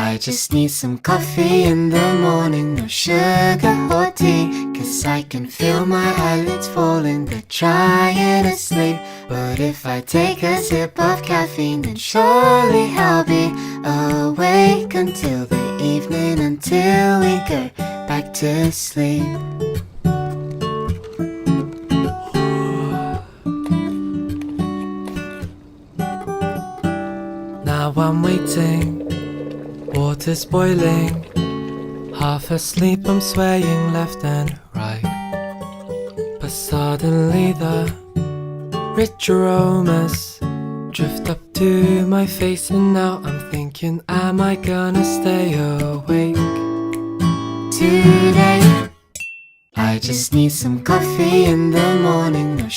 I just need some coffee in the morning, no sugar or tea, 'cause I can feel my eyelids falling, they're trying to sleep. But if I take a sip of caffeine, then surely I'll be awake until the evening, until we go back to sleep. Now I'm waiting, water's boiling, half asleep I'm swaying left and right. But suddenly the rich aromas drift up to my face, and now I'm thinking, am I gonna stay awake today? I just need some coffee in the morning, no